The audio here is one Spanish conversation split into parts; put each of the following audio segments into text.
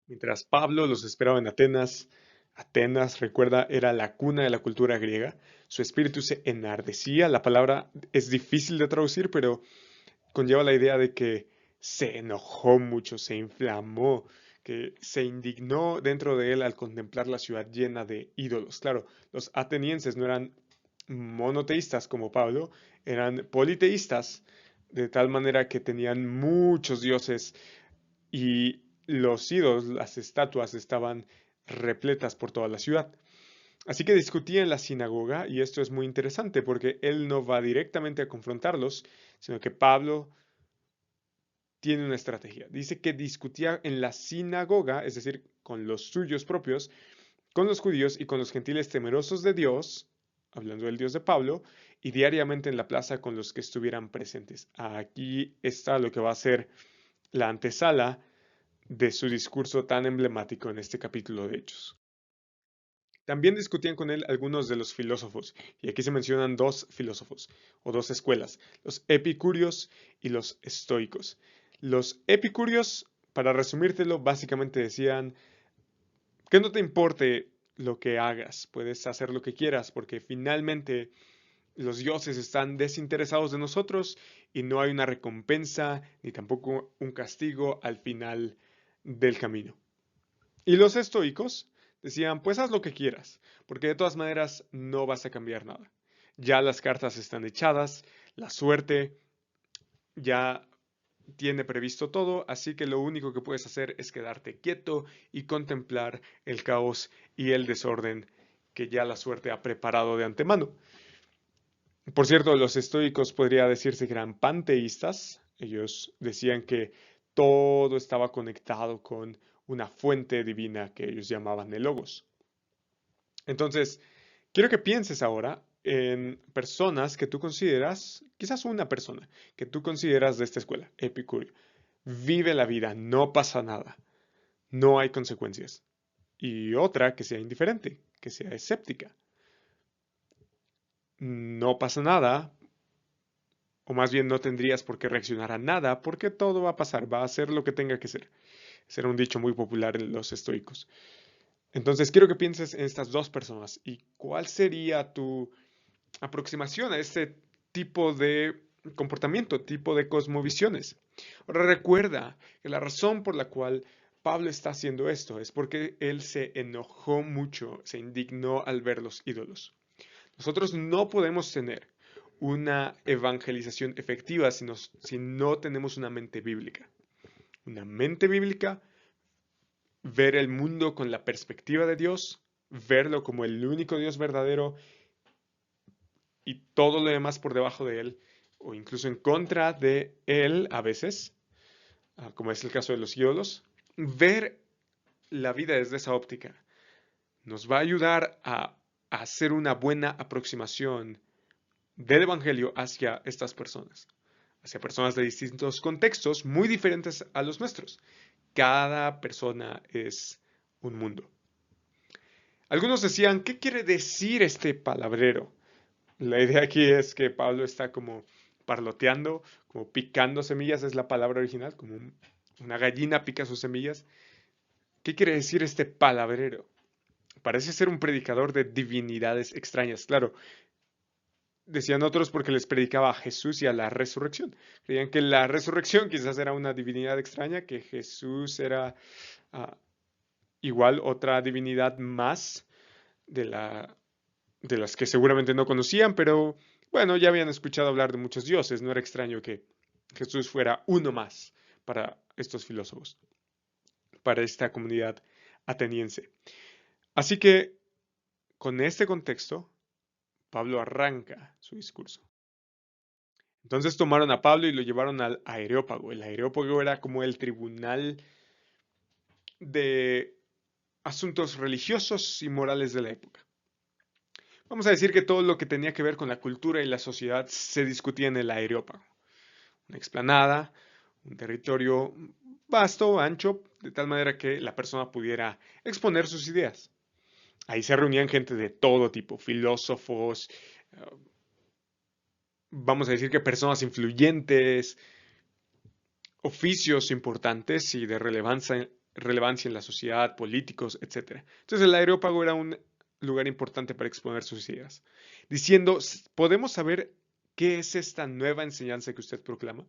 Mientras Pablo los esperaba en Atenas, Atenas, recuerda, era la cuna de la cultura griega, su espíritu se enardecía. La palabra es difícil de traducir, pero conlleva la idea de que se enojó mucho, se inflamó, que se indignó dentro de él al contemplar la ciudad llena de ídolos. Claro, los atenienses no eran monoteístas como Pablo, eran politeístas, de tal manera que tenían muchos dioses y los ídolos, las estatuas, estaban repletas por toda la ciudad. Así que discutía en la sinagoga, y esto es muy interesante porque él no va directamente a confrontarlos, sino que Pablo tiene una estrategia. Dice que discutía en la sinagoga, es decir, con los suyos propios, con los judíos y con los gentiles temerosos de Dios, hablando del Dios de Pablo, y diariamente en la plaza con los que estuvieran presentes. Aquí está lo que va a ser la antesala de su discurso tan emblemático en este capítulo de Hechos. También discutían con él algunos de los filósofos, y aquí se mencionan dos filósofos o dos escuelas, los epicúreos y los estoicos. Los epicúreos, para resumírtelo, básicamente decían que no te importe lo que hagas, puedes hacer lo que quieras, porque finalmente los dioses están desinteresados de nosotros y no hay una recompensa ni tampoco un castigo al final del camino. Y los estoicos decían, pues haz lo que quieras, porque de todas maneras no vas a cambiar nada. Ya las cartas están echadas, la suerte ya tiene previsto todo, así que lo único que puedes hacer es quedarte quieto y contemplar el caos y el desorden que ya la suerte ha preparado de antemano. Por cierto, los estoicos podría decirse que eran panteístas. Ellos decían que todo estaba conectado con una fuente divina que ellos llamaban el Logos. Entonces, quiero que pienses ahora en personas que tú consideras, quizás una persona que tú consideras de esta escuela, Epicurio. Vive la vida, no pasa nada, no hay consecuencias. Y otra que sea indiferente, que sea escéptica. No pasa nada, o más bien no tendrías por qué reaccionar a nada, porque todo va a pasar, va a ser lo que tenga que ser. Será un dicho muy popular en los estoicos. Entonces, quiero que pienses en estas dos personas y cuál sería tu aproximación a este tipo de comportamiento, tipo de cosmovisiones. Ahora recuerda que la razón por la cual Pablo está haciendo esto es porque él se enojó mucho, se indignó al ver los ídolos. Nosotros no podemos tener una evangelización efectiva si no tenemos una mente bíblica. Una mente bíblica, ver el mundo con la perspectiva de Dios, verlo como el único Dios verdadero y todo lo demás por debajo de él, o incluso en contra de él a veces, como es el caso de los ídolos, ver la vida desde esa óptica nos va a ayudar a hacer una buena aproximación del Evangelio hacia estas personas, hacia personas de distintos contextos muy diferentes a los nuestros. Cada persona es un mundo. Algunos decían, ¿qué quiere decir este palabrero? La idea aquí es que Pablo está como parloteando, como picando semillas, es la palabra original, como una gallina pica sus semillas. ¿Qué quiere decir este palabrero? Parece ser un predicador de divinidades extrañas. Claro, decían otros porque les predicaba a Jesús y a la resurrección. Creían que la resurrección quizás era una divinidad extraña, que Jesús era uh, igual otra divinidad más de de las que seguramente no conocían, pero bueno, ya habían escuchado hablar de muchos dioses, no era extraño que Jesús fuera uno más para estos filósofos, para esta comunidad ateniense. Así que, con este contexto, Pablo arranca su discurso. Entonces tomaron a Pablo y lo llevaron al Areópago. El Areópago era como el tribunal de asuntos religiosos y morales de la época. Vamos a decir que todo lo que tenía que ver con la cultura y la sociedad se discutía en el Areópago. Una explanada, un territorio vasto, ancho, de tal manera que la persona pudiera exponer sus ideas. Ahí se reunían gente de todo tipo, filósofos, vamos a decir que personas influyentes, oficios importantes y de relevancia relevancia en la sociedad, políticos, etc. Entonces el Areópago era un lugar importante para exponer sus ideas, diciendo, ¿podemos saber qué es esta nueva enseñanza que usted proclama?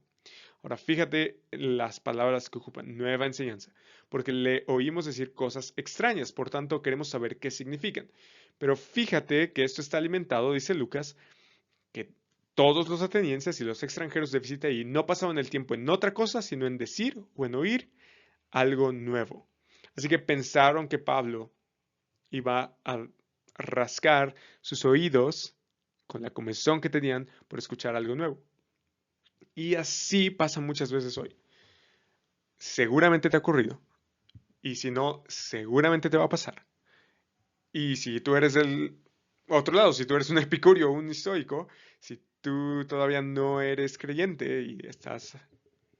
Ahora, fíjate las palabras que ocupan, nueva enseñanza, porque le oímos decir cosas extrañas, por tanto queremos saber qué significan. Pero fíjate que esto está alimentado, dice Lucas, que todos los atenienses y los extranjeros de visita allí no pasaban el tiempo en otra cosa, sino en decir o en oír algo nuevo. Así que pensaron que Pablo iba a rascar sus oídos con la comezón que tenían por escuchar algo nuevo. Y así pasa muchas veces hoy. Seguramente te ha ocurrido. Y si no, seguramente te va a pasar. Y si tú eres del otro lado, si tú eres un epicurio o un estoico, si tú todavía no eres creyente y estás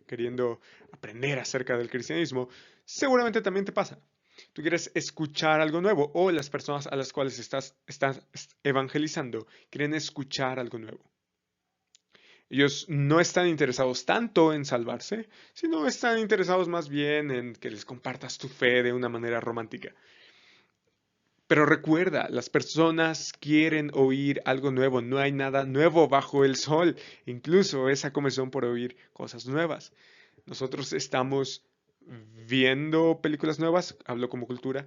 queriendo aprender acerca del cristianismo, seguramente también te pasa. Tú quieres escuchar algo nuevo o las personas a las cuales estás evangelizando quieren escuchar algo nuevo. Ellos no están interesados tanto en salvarse, sino están interesados más bien en que les compartas tu fe de una manera romántica. Pero recuerda, las personas quieren oír algo nuevo, no hay nada nuevo bajo el sol, incluso esa comezón por oír cosas nuevas. Nosotros estamos viendo películas nuevas, hablo como cultura,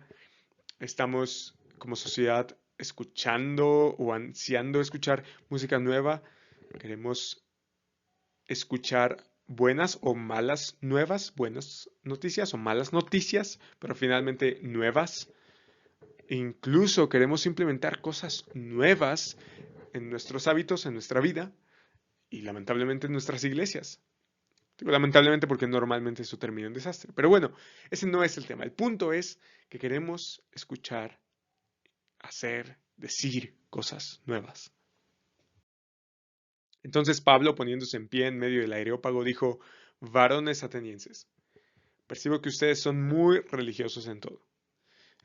estamos como sociedad escuchando o ansiando escuchar música nueva, queremos escuchar buenas o malas nuevas, buenas noticias o malas noticias, pero finalmente nuevas. Incluso queremos implementar cosas nuevas en nuestros hábitos, en nuestra vida y lamentablemente en nuestras iglesias. Digo lamentablemente porque normalmente eso termina en desastre. Pero bueno, ese no es el tema. El punto es que queremos escuchar, hacer, decir cosas nuevas. Entonces Pablo, poniéndose en pie en medio del Areópago, dijo, varones atenienses, percibo que ustedes son muy religiosos en todo.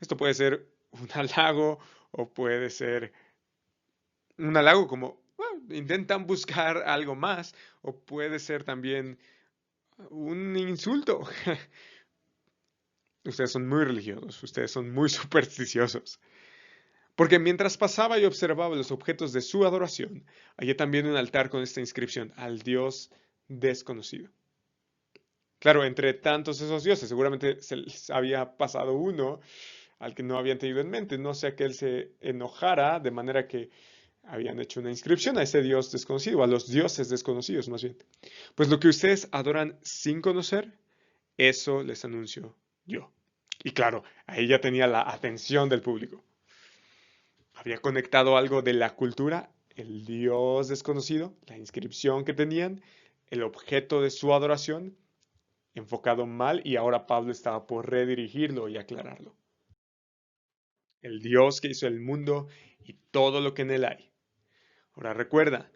Esto puede ser un halago o puede ser un halago como bueno, intentan buscar algo más o puede ser también un insulto. Ustedes son muy religiosos, ustedes son muy supersticiosos. Porque mientras pasaba y observaba los objetos de su adoración, hallé también un altar con esta inscripción, al Dios desconocido. Claro, entre tantos esos dioses, seguramente se les había pasado uno al que no habían tenido en mente, no sea que él se enojara de manera que habían hecho una inscripción a ese Dios desconocido, a los dioses desconocidos más bien. Pues lo que ustedes adoran sin conocer, eso les anuncio yo. Y claro, ahí ya tenía la atención del público. Había conectado algo de la cultura, el Dios desconocido, la inscripción que tenían, el objeto de su adoración, enfocado mal y ahora Pablo estaba por redirigirlo y aclararlo. El Dios que hizo el mundo y todo lo que en él hay. Ahora recuerda,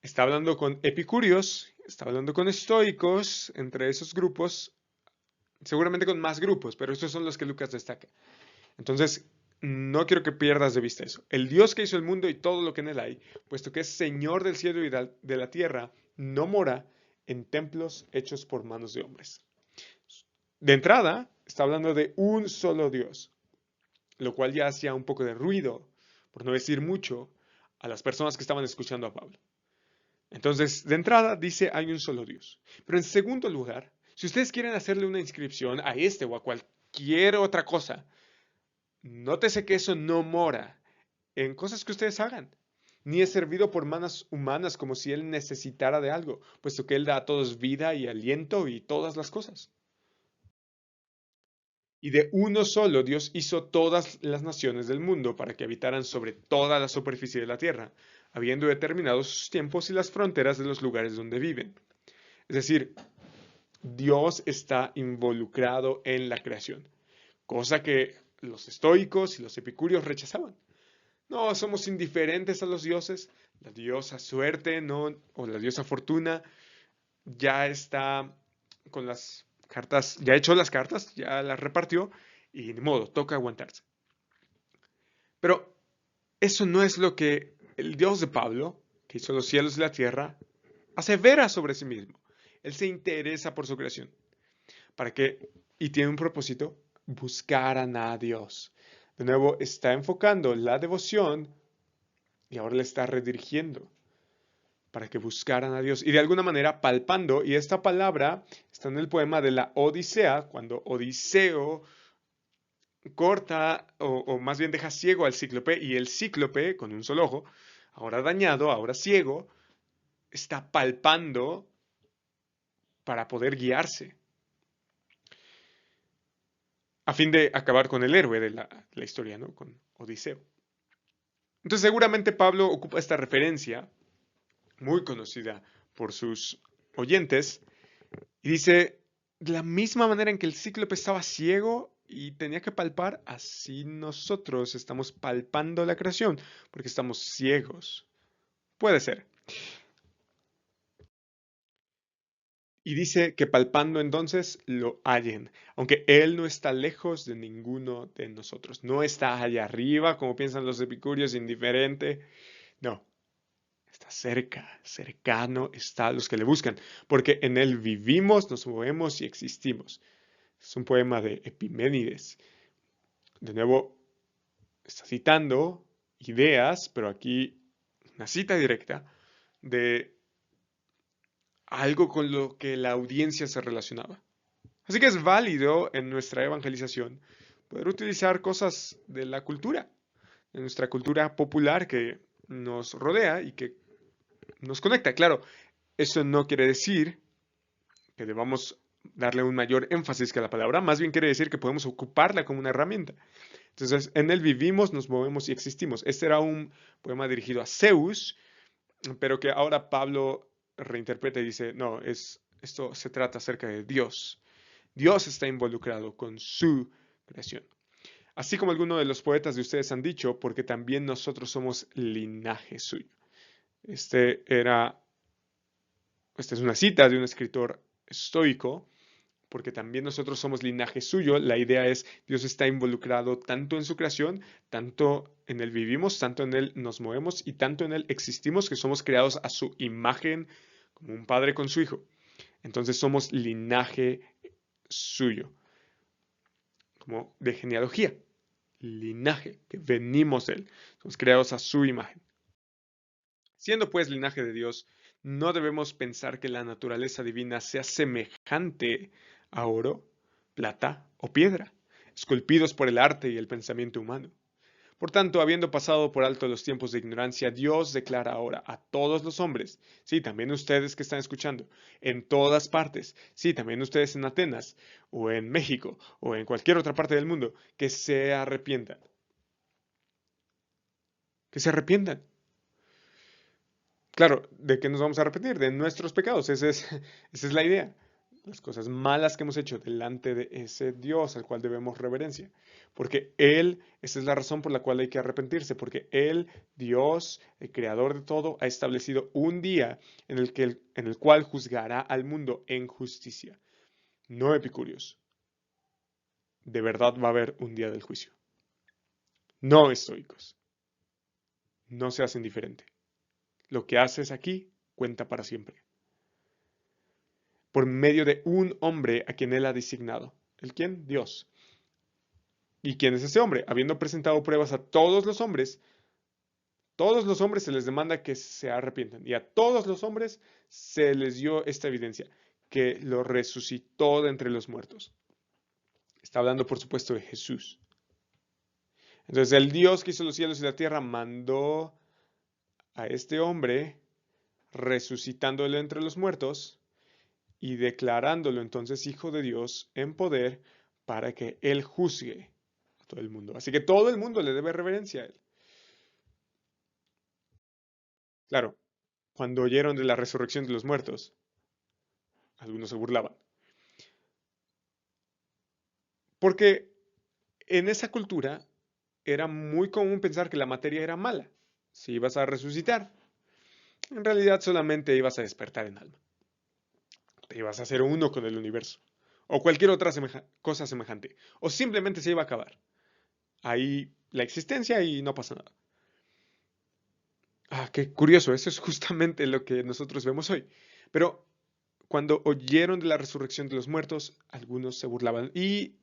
está hablando con epicúreos, está hablando con estoicos, entre esos grupos, seguramente con más grupos, pero estos son los que Lucas destaca. Entonces, no quiero que pierdas de vista eso. El Dios que hizo el mundo y todo lo que en él hay, puesto que es Señor del cielo y de la tierra, no mora en templos hechos por manos de hombres. De entrada, está hablando de un solo Dios, lo cual ya hacía un poco de ruido, por no decir mucho, a las personas que estaban escuchando a Pablo. Entonces, de entrada dice hay un solo Dios. Pero en segundo lugar, si ustedes quieren hacerle una inscripción a este o a cualquier otra cosa, nótese que eso no mora en cosas que ustedes hagan, ni es servido por manos humanas como si Él necesitara de algo, puesto que Él da a todos vida y aliento y todas las cosas. Y de uno solo Dios hizo todas las naciones del mundo para que habitaran sobre toda la superficie de la tierra, habiendo determinado sus tiempos y las fronteras de los lugares donde viven. Es decir, Dios está involucrado en la creación, cosa que los estoicos y los epicúreos rechazaban. No, somos indiferentes a los dioses. La diosa suerte, no, o la diosa fortuna ya está con las cartas, ya echó las cartas, ya las repartió y de modo, toca aguantarse. Pero eso no es lo que el Dios de Pablo, que hizo los cielos y la tierra, asevera sobre sí mismo. Él se interesa por su creación, para que y tiene un propósito: buscar a Dios. De nuevo, está enfocando la devoción y ahora le está redirigiendo para que buscaran a Dios y de alguna manera palpando, y esta palabra está en el poema de la Odisea, cuando Odiseo corta o más bien deja ciego al cíclope, y el cíclope, con un solo ojo, ahora dañado, ahora ciego, está palpando para poder guiarse, a fin de acabar con el héroe de la historia, ¿no? Con Odiseo. Entonces seguramente Pablo ocupa esta referencia, muy conocida por sus oyentes, y dice: de la misma manera en que el cíclope estaba ciego y tenía que palpar, así nosotros estamos palpando la creación, porque estamos ciegos. Puede ser. Y dice que palpando entonces lo hallen, aunque Él no está lejos de ninguno de nosotros. No está allá arriba, como piensan los epicúreos, indiferente. No, está cerca, cercano está a los que le buscan, porque en Él vivimos, nos movemos y existimos. Es un poema de Epiménides. De nuevo, está citando ideas, pero aquí una cita directa de algo con lo que la audiencia se relacionaba. Así que es válido en nuestra evangelización poder utilizar cosas de la cultura, de nuestra cultura popular que nos rodea y que nos conecta. Claro, eso no quiere decir que debamos darle un mayor énfasis que a la palabra, más bien quiere decir que podemos ocuparla como una herramienta. Entonces, en él vivimos, nos movemos y existimos. Este era un poema dirigido a Zeus, pero que ahora Pablo reinterpreta y dice: no, esto se trata acerca de Dios. Dios está involucrado con su creación. Así como algunos de los poetas de ustedes han dicho, porque también nosotros somos linaje suyo. Este era, esta es una cita de un escritor estoico, porque también nosotros somos linaje suyo. La idea es: Dios está involucrado tanto en su creación, tanto en él vivimos, tanto en él nos movemos y tanto en él existimos, que somos creados a su imagen, como un padre con su hijo. Entonces somos linaje suyo, como de genealogía, linaje, que venimos de él, somos creados a su imagen. Siendo pues linaje de Dios, no debemos pensar que la naturaleza divina sea semejante a oro, plata o piedra, esculpidos por el arte y el pensamiento humano. Por tanto, habiendo pasado por alto los tiempos de ignorancia, Dios declara ahora a todos los hombres, sí, también ustedes que están escuchando, en todas partes, sí, también ustedes en Atenas, o en México, o en cualquier otra parte del mundo, que se arrepientan. Que se arrepientan. Claro, ¿de qué nos vamos a arrepentir? De nuestros pecados. Esa es la idea. Las cosas malas que hemos hecho delante de ese Dios al cual debemos reverencia. Porque Él, esa es la razón por la cual hay que arrepentirse, porque Él, Dios, el creador de todo, ha establecido un día en el cual juzgará al mundo en justicia. No epicúreos. De verdad va a haber un día del juicio. No estoicos. No seas indiferente. Lo que haces aquí cuenta para siempre, por medio de un hombre a quien él ha designado. ¿El quién? Dios. ¿Y quién es ese hombre? Habiendo presentado pruebas a todos los hombres se les demanda que se arrepientan. Y a todos los hombres se les dio esta evidencia, que lo resucitó de entre los muertos. Está hablando, por supuesto, de Jesús. Entonces, el Dios que hizo los cielos y la tierra mandó a este hombre, resucitándolo entre los muertos y declarándolo entonces hijo de Dios en poder para que él juzgue a todo el mundo. Así que todo el mundo le debe reverencia a él. Claro, cuando oyeron de la resurrección de los muertos, algunos se burlaban. Porque en esa cultura era muy común pensar que la materia era mala. Si ibas a resucitar, en realidad solamente ibas a despertar en alma. Te ibas a hacer uno con el universo. O cualquier otra cosa semejante. O simplemente se iba a acabar. Ahí la existencia y no pasa nada. Ah, qué curioso, eso es justamente lo que nosotros vemos hoy. Pero cuando oyeron de la resurrección de los muertos, algunos se burlaban y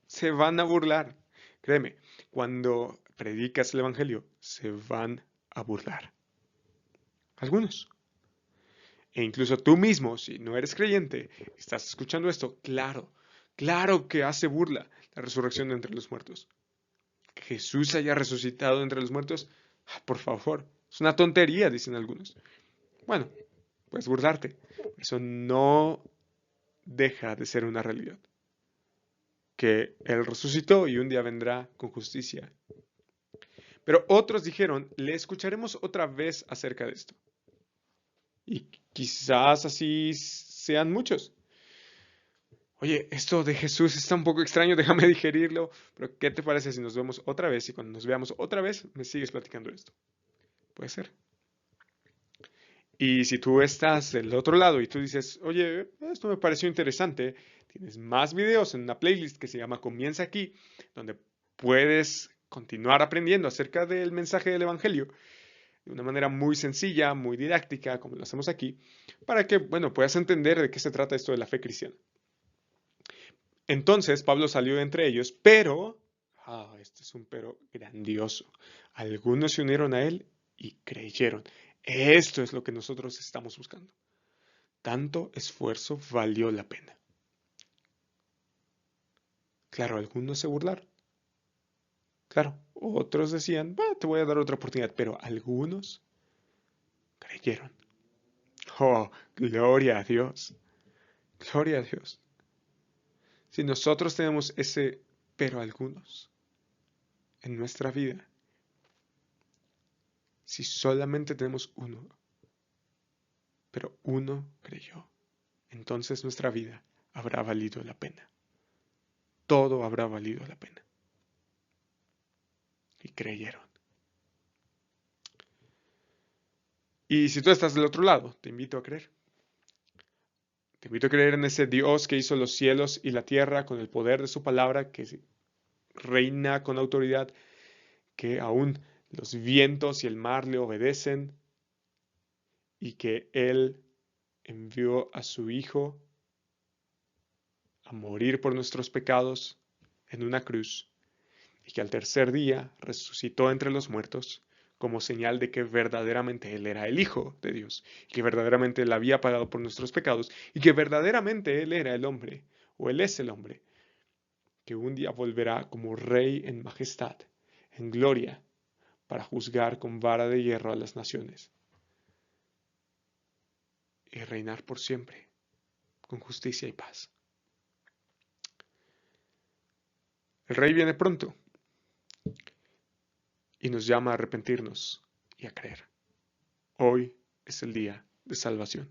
se van a burlar. Créeme, cuando predicas el Evangelio, se van a burlar. Algunos. E incluso tú mismo, si no eres creyente, estás escuchando esto, claro que hace burla la resurrección de entre los muertos. Que Jesús haya resucitado entre los muertos, por favor, es una tontería, dicen algunos. Bueno, puedes burlarte. Eso no deja de ser una realidad. Que Él resucitó y un día vendrá con justicia. Pero otros dijeron, le escucharemos otra vez acerca de esto. Y quizás así sean muchos. Oye, esto de Jesús está un poco extraño, déjame digerirlo, pero ¿qué te parece si nos vemos otra vez y cuando nos veamos otra vez me sigues platicando esto? Puede ser. Y si tú estás del otro lado y tú dices, oye, esto me pareció interesante, tienes más videos en una playlist que se llama Comienza aquí, donde puedes continuar aprendiendo acerca del mensaje del Evangelio de una manera muy sencilla, muy didáctica, como lo hacemos aquí, para que, bueno, puedas entender de qué se trata esto de la fe cristiana. Entonces Pablo salió de entre ellos, pero, este es un pero grandioso, algunos se unieron a él y creyeron. Esto es lo que nosotros estamos buscando. Tanto esfuerzo valió la pena. Claro, algunos se burlaron. Claro, otros decían, te voy a dar otra oportunidad, pero algunos creyeron. Oh, gloria a Dios. Gloria a Dios. Si nosotros tenemos ese pero algunos en nuestra vida, si solamente tenemos uno, pero uno creyó, entonces nuestra vida habrá valido la pena. Todo habrá valido la pena. Y creyeron. Y si tú estás del otro lado, te invito a creer. Te invito a creer en ese Dios que hizo los cielos y la tierra con el poder de su palabra, que reina con autoridad, que aún los vientos y el mar le obedecen y que Él envió a su Hijo a morir por nuestros pecados en una cruz y que al tercer día resucitó entre los muertos como señal de que verdaderamente Él era el Hijo de Dios, y que verdaderamente Él había pagado por nuestros pecados, y que verdaderamente Él era el hombre, o Él es el hombre, que un día volverá como Rey en majestad, en gloria, para juzgar con vara de hierro a las naciones, y reinar por siempre, con justicia y paz. El Rey viene pronto, y nos llama a arrepentirnos y a creer. Hoy es el día de salvación.